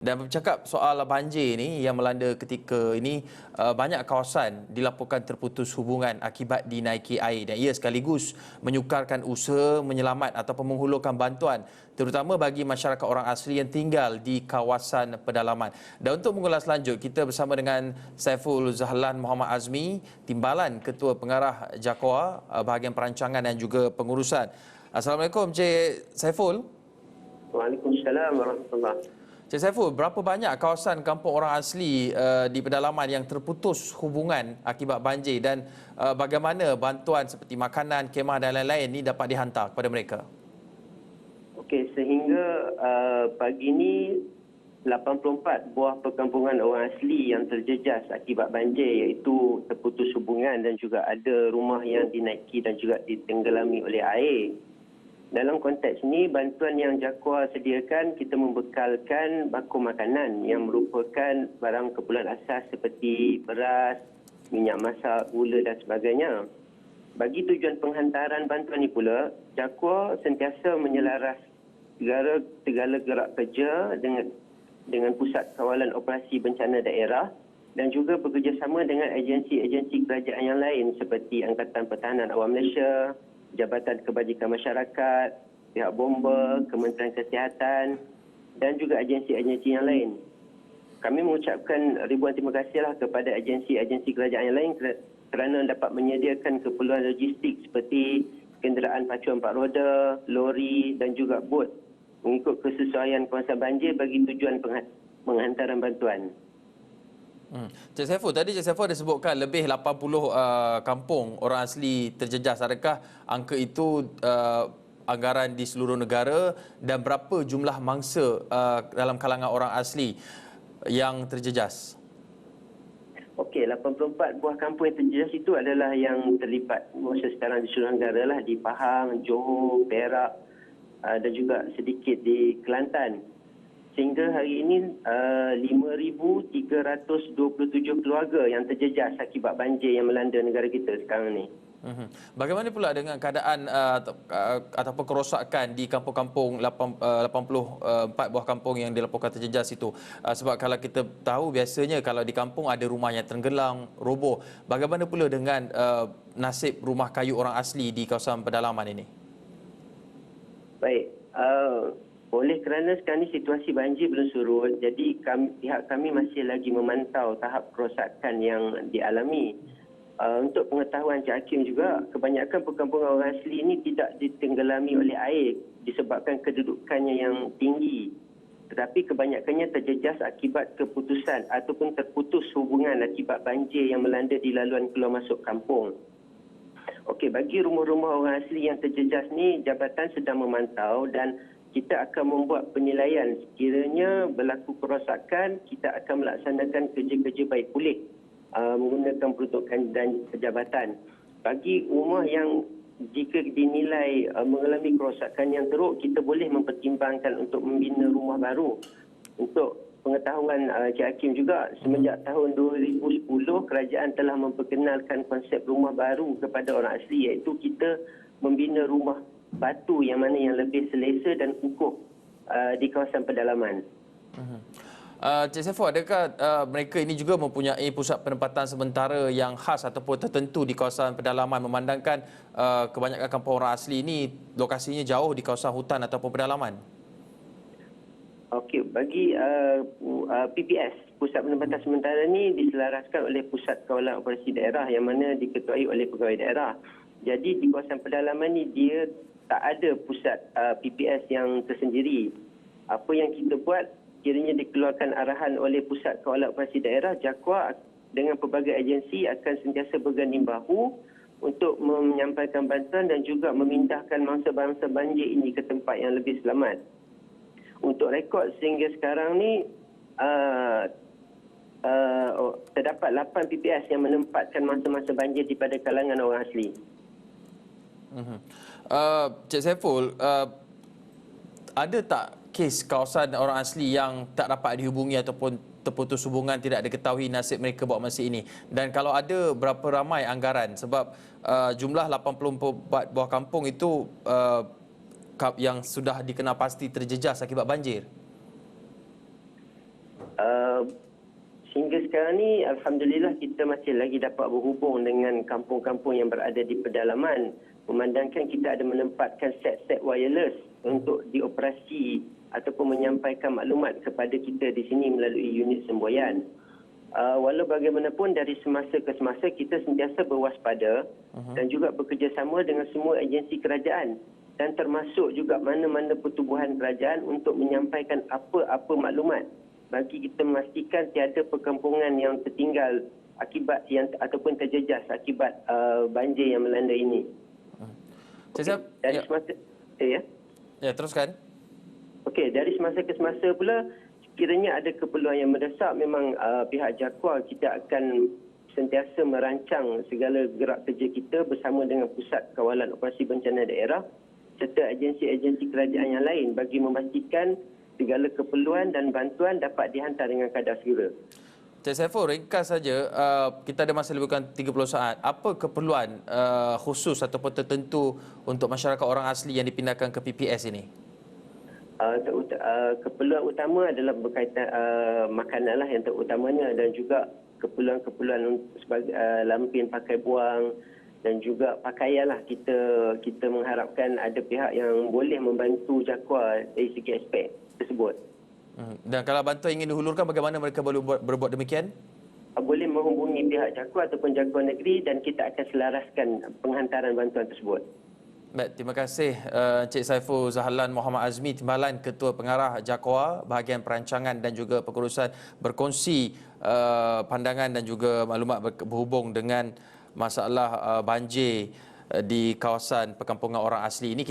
Dan bercakap soal banjir ini yang melanda ketika ini, banyak kawasan dilaporkan terputus hubungan akibat dinaiki air dan ia sekaligus menyukarkan usaha menyelamat ataupun menghulurkan bantuan terutama bagi masyarakat orang asli yang tinggal di kawasan pedalaman. Dan untuk mengulas lanjut, kita bersama dengan Saiful Zahlan Muhammad Azmi, Timbalan Ketua Pengarah JAKOA, bahagian perancangan dan juga pengurusan. Assalamualaikum Cik Saiful. Waalaikumsalam warahmatullahi. Cik Saiful, berapa banyak kawasan kampung orang asli di pedalaman yang terputus hubungan akibat banjir dan bagaimana bantuan seperti makanan, kemah dan lain-lain ini dapat dihantar kepada mereka? Okey, sehingga pagi ini 84 buah perkampungan orang asli yang terjejas akibat banjir iaitu terputus hubungan dan juga ada rumah yang dinaiki dan juga ditenggelami oleh air. Dalam konteks ini, bantuan yang JAKOA sediakan, kita membekalkan bako makanan yang merupakan barang keperluan asas seperti beras, minyak masak, gula dan sebagainya. Bagi tujuan penghantaran bantuan ini pula, JAKOA sentiasa menyelaras segala gerak kerja dengan Pusat Kawalan Operasi Bencana Daerah dan juga bekerjasama dengan agensi-agensi kerajaan yang lain seperti Angkatan Pertahanan Awam Malaysia, Jabatan Kebajikan Masyarakat, pihak bomba, Kementerian Kesihatan dan juga agensi-agensi yang lain. Kami mengucapkan ribuan terima kasihlah kepada agensi-agensi kerajaan yang lain kerana dapat menyediakan keperluan logistik seperti kenderaan pacuan 4 roda, lori dan juga bot mengikut kesesuaian kawasan banjir bagi tujuan penghantaran bantuan. Cik Saiful, tadi Cik Saiful ada sebutkan lebih 80 kampung orang asli terjejas. Adakah angka itu anggaran di seluruh negara dan berapa jumlah mangsa dalam kalangan orang asli yang terjejas? Okey, 84 buah kampung yang terjejas itu adalah yang terlibat masa sekarang di seluruh negara lah, di Pahang, Johor, Perak dan juga sedikit di Kelantan. Sehingga hari ini 5,327 keluarga yang terjejas akibat banjir yang melanda negara kita sekarang ni. Bagaimana pula dengan keadaan ataupun kerosakan di kampung-kampung 84 buah kampung yang dilaporkan terjejas itu? Sebab kalau kita tahu biasanya kalau di kampung ada rumah yang tenggelam, roboh. Bagaimana pula dengan nasib rumah kayu orang asli di kawasan pedalaman ini? Baik. Oleh kerana sekarang ini situasi banjir belum surut, jadi pihak kami masih lagi memantau tahap kerosakan yang dialami. Untuk pengetahuan Cik Hakim juga, kebanyakan perkampungan orang asli ini tidak ditenggelami oleh air disebabkan kedudukannya yang tinggi. Tetapi kebanyakannya terjejas akibat keputusan ataupun terputus hubungan akibat banjir yang melanda di laluan keluar masuk kampung. Okey, bagi rumah-rumah orang asli yang terjejas ni, jabatan sedang memantau dan kita akan membuat penilaian. Sekiranya berlaku kerosakan, kita akan melaksanakan kerja-kerja baik pulih menggunakan peruntukan dan jabatan. Bagi rumah yang jika dinilai mengalami kerosakan yang teruk, kita boleh mempertimbangkan untuk membina rumah baru. Untuk pengetahuan Cik Hakim juga, semenjak tahun 2010, kerajaan telah memperkenalkan konsep rumah baru kepada orang asli, iaitu kita membina rumah batu yang mana yang lebih selesa dan kukuh di kawasan pedalaman. Cik Saiful, adakah mereka ini juga mempunyai pusat penempatan sementara yang khas ataupun tertentu di kawasan pedalaman memandangkan kebanyakan kampung orang asli ini lokasinya jauh di kawasan hutan ataupun pedalaman? Okey, bagi PPS, Pusat Penempatan Sementara ni diselaraskan oleh Pusat Kawalan Operasi Daerah yang mana diketuai oleh pegawai daerah. Jadi di kawasan pedalaman ni dia tak ada pusat PPS yang tersendiri. Apa yang kita buat, kiranya dikeluarkan arahan oleh Pusat Kawalan Operasi Daerah, JAKOA dengan pelbagai agensi akan sentiasa berganding bahu untuk menyampaikan bantuan dan juga memindahkan mangsa-mangsa banjir ini ke tempat yang lebih selamat. Untuk rekod sehingga sekarang ni, terdapat 8 PPS yang menempatkan mangsa-mangsa banjir daripada kalangan orang asli. Cik Saiful, ada tak kes kawasan orang asli yang tak dapat dihubungi ataupun terputus hubungan, tidak diketahui nasib mereka buat masa ini? Dan kalau ada, berapa ramai anggaran? Sebab jumlah 84 buah kampung itu yang sudah dikenal pasti terjejas akibat banjir. Sehingga sekarang ni alhamdulillah kita masih lagi dapat berhubung dengan kampung-kampung yang berada di pedalaman, memandangkan kita ada menempatkan set-set wireless untuk dioperasi ataupun menyampaikan maklumat kepada kita di sini melalui unit semboyan. Walau bagaimanapun dari semasa ke semasa kita sentiasa berwaspada dan juga bekerjasama dengan semua agensi kerajaan dan termasuk juga mana-mana pertubuhan kerajaan untuk menyampaikan apa-apa maklumat bagi kita memastikan tiada perkampungan yang tertinggal akibat yang ataupun terjejas akibat banjir yang melanda ini. Cik Dari ya. semasa Ya, teruskan. Okey, dari semasa ke semasa pula sekiranya ada keperluan yang mendesak, memang pihak JAKWA kita akan sentiasa merancang segala gerak kerja kita bersama dengan Pusat Kawalan Operasi Bencana Daerah serta agensi-agensi kerajaan yang lain bagi memastikan segala keperluan dan bantuan dapat dihantar dengan kadar segera. Cik Saiful, ringkas saja, kita ada masa lebih kurang 30 saat. Apa keperluan khusus ataupun tertentu untuk masyarakat orang asli yang dipindahkan ke PPS ini? Keperluan utama adalah berkaitan makanan lah yang terutamanya, dan juga keperluan-keperluan sebagai lampin pakai buang dan juga pakaian lah. Kita mengharapkan ada pihak yang boleh membantu JAKWA dari segi aspek tersebut. Dan kalau bantuan ingin dihulurkan, bagaimana mereka boleh berbuat demikian? Boleh menghubungi pihak JAKWA ataupun JAKWA negeri dan kita akan selaraskan penghantaran bantuan tersebut. Baik, terima kasih Encik Saiful Zahlan Muhammad Azmi, Timbalan Ketua Pengarah JAKWA, bahagian perancangan dan juga pengurusan, berkongsi pandangan dan juga maklumat berhubung dengan masalah banjir di kawasan perkampungan orang asli ini.